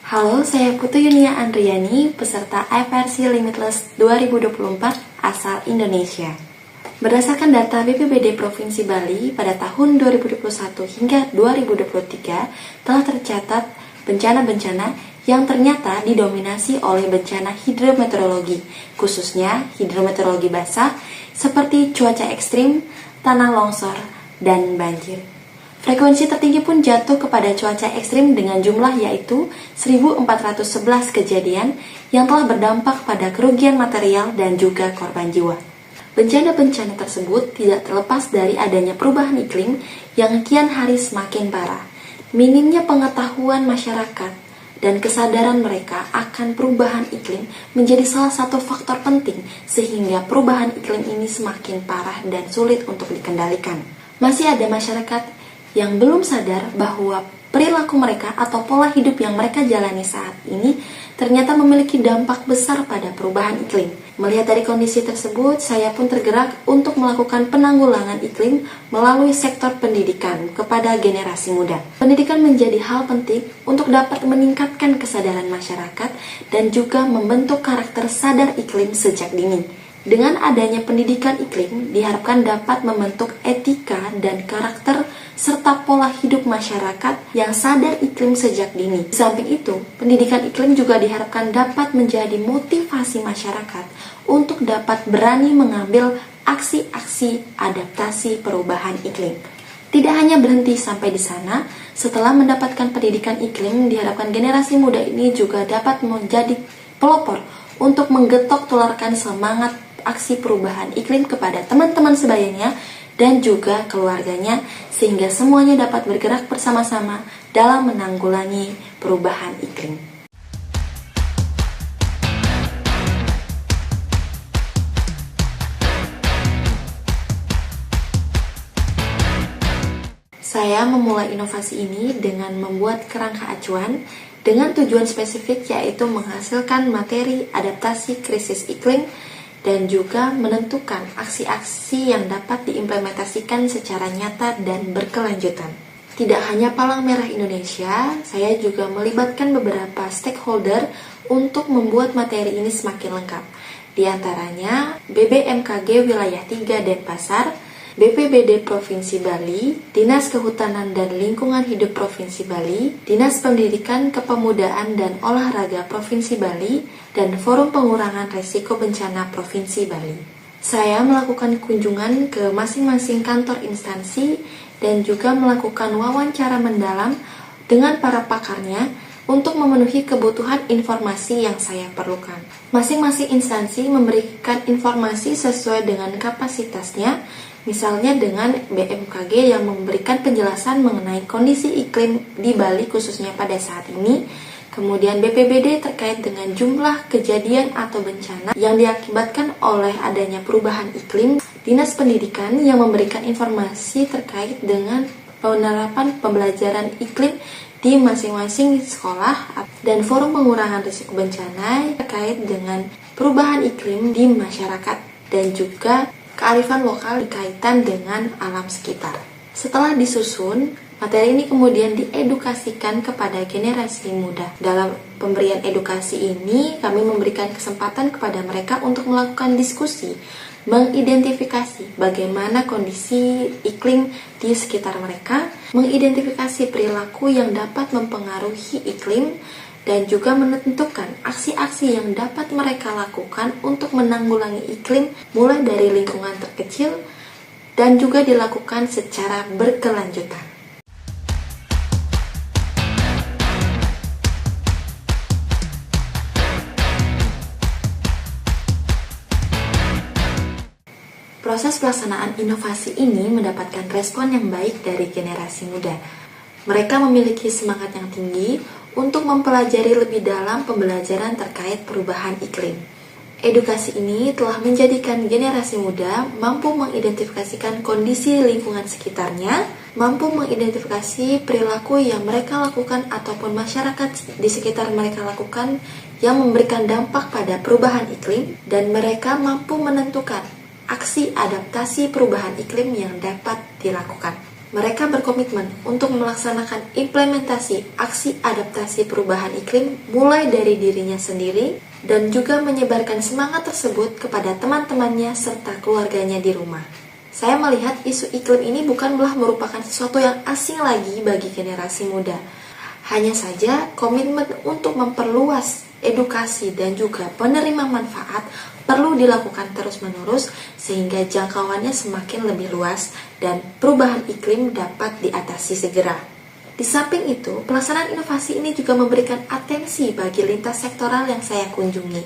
Halo, saya Putu Yunia Andriani, peserta IFRC Limitless 2024 asal Indonesia. Berdasarkan data BPBD Provinsi Bali pada tahun 2021 hingga 2023 telah tercatat bencana-bencana yang ternyata didominasi oleh bencana hidrometeorologi, khususnya hidrometeorologi basah seperti cuaca ekstrim, tanah longsor, dan banjir. Frekuensi tertinggi pun jatuh kepada cuaca ekstrim dengan jumlah yaitu 1.411 kejadian yang telah berdampak pada kerugian material dan juga korban jiwa. Bencana-bencana tersebut tidak terlepas dari adanya perubahan iklim yang kian hari semakin parah. Minimnya pengetahuan masyarakat dan kesadaran mereka akan perubahan iklim menjadi salah satu faktor penting sehingga perubahan iklim ini semakin parah dan sulit untuk dikendalikan. Masih ada masyarakat yang belum sadar bahwa perilaku mereka atau pola hidup yang mereka jalani saat ini ternyata memiliki dampak besar pada perubahan iklim. Melihat dari kondisi tersebut, saya pun tergerak untuk melakukan penanggulangan iklim melalui sektor pendidikan kepada generasi muda. Pendidikan menjadi hal penting untuk dapat meningkatkan kesadaran masyarakat dan juga membentuk karakter sadar iklim sejak dini. Dengan adanya pendidikan iklim, diharapkan dapat membentuk etika dan karakter serta pola hidup masyarakat yang sadar iklim sejak dini. Di samping itu, pendidikan iklim juga diharapkan dapat menjadi motivasi masyarakat untuk dapat berani mengambil aksi-aksi adaptasi perubahan iklim. Tidak hanya berhenti sampai di sana, setelah mendapatkan pendidikan iklim, diharapkan generasi muda ini juga dapat menjadi pelopor untuk menggetok tularkan semangat aksi perubahan iklim kepada teman-teman sebayanya dan juga keluarganya sehingga semuanya dapat bergerak bersama-sama dalam menanggulangi perubahan iklim. Saya memulai inovasi ini dengan membuat kerangka acuan dengan tujuan spesifik yaitu menghasilkan materi adaptasi krisis iklim dan juga menentukan aksi-aksi yang dapat diimplementasikan secara nyata dan berkelanjutan. Tidak hanya Palang Merah Indonesia, saya juga melibatkan beberapa stakeholder untuk membuat materi ini semakin lengkap. Di antaranya BBMKG Wilayah 3 Denpasar, BPBD Provinsi Bali, Dinas Kehutanan dan Lingkungan Hidup Provinsi Bali, Dinas Pendidikan Kepemudaan dan Olahraga Provinsi Bali, dan Forum Pengurangan Resiko Bencana Provinsi Bali. Saya melakukan kunjungan ke masing-masing kantor instansi dan juga melakukan wawancara mendalam dengan para pakarnya untuk memenuhi kebutuhan informasi yang saya perlukan. Masing-masing instansi memberikan informasi sesuai dengan kapasitasnya, misalnya dengan BMKG yang memberikan penjelasan mengenai kondisi iklim di Bali khususnya pada saat ini, kemudian BPBD terkait dengan jumlah kejadian atau bencana yang diakibatkan oleh adanya perubahan iklim, Dinas Pendidikan yang memberikan informasi terkait dengan penerapan pembelajaran iklim di masing-masing sekolah, dan Forum Pengurangan Risiko Bencana terkait dengan perubahan iklim di masyarakat dan juga kearifan lokal berkaitan dengan alam sekitar. Setelah disusun, materi ini kemudian diedukasikan kepada generasi muda. Dalam pemberian edukasi ini, kami memberikan kesempatan kepada mereka untuk melakukan diskusi, mengidentifikasi bagaimana kondisi iklim di sekitar mereka, mengidentifikasi perilaku yang dapat mempengaruhi iklim, dan juga menentukan aksi-aksi yang dapat mereka lakukan untuk menanggulangi iklim mulai dari lingkungan terkecil dan juga dilakukan secara berkelanjutan. Proses pelaksanaan inovasi ini mendapatkan respon yang baik dari generasi muda. Mereka memiliki semangat yang tinggi untuk mempelajari lebih dalam pembelajaran terkait perubahan iklim. Edukasi ini telah menjadikan generasi muda mampu mengidentifikasikan kondisi lingkungan sekitarnya, mampu mengidentifikasi perilaku yang mereka lakukan ataupun masyarakat di sekitar mereka lakukan yang memberikan dampak pada perubahan iklim, dan mereka mampu menentukan aksi adaptasi perubahan iklim yang dapat dilakukan. Mereka berkomitmen untuk melaksanakan implementasi aksi adaptasi perubahan iklim mulai dari dirinya sendiri dan juga menyebarkan semangat tersebut kepada teman-temannya serta keluarganya di rumah. Saya melihat isu iklim ini bukanlah merupakan sesuatu yang asing lagi bagi generasi muda. Hanya saja komitmen untuk memperluas edukasi dan juga penerima manfaat perlu dilakukan terus-menerus sehingga jangkauannya semakin lebih luas dan perubahan iklim dapat diatasi segera. Di samping itu, pelaksanaan inovasi ini juga memberikan atensi bagi lintas sektoral yang saya kunjungi.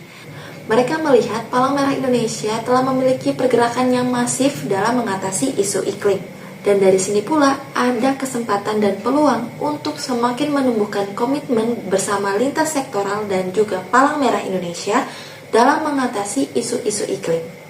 Mereka melihat Palang Merah Indonesia telah memiliki pergerakan yang masif dalam mengatasi isu iklim. Dan dari sini pula ada kesempatan dan peluang untuk semakin menumbuhkan komitmen bersama lintas sektoral dan juga Palang Merah Indonesia dalam mengatasi isu-isu iklim.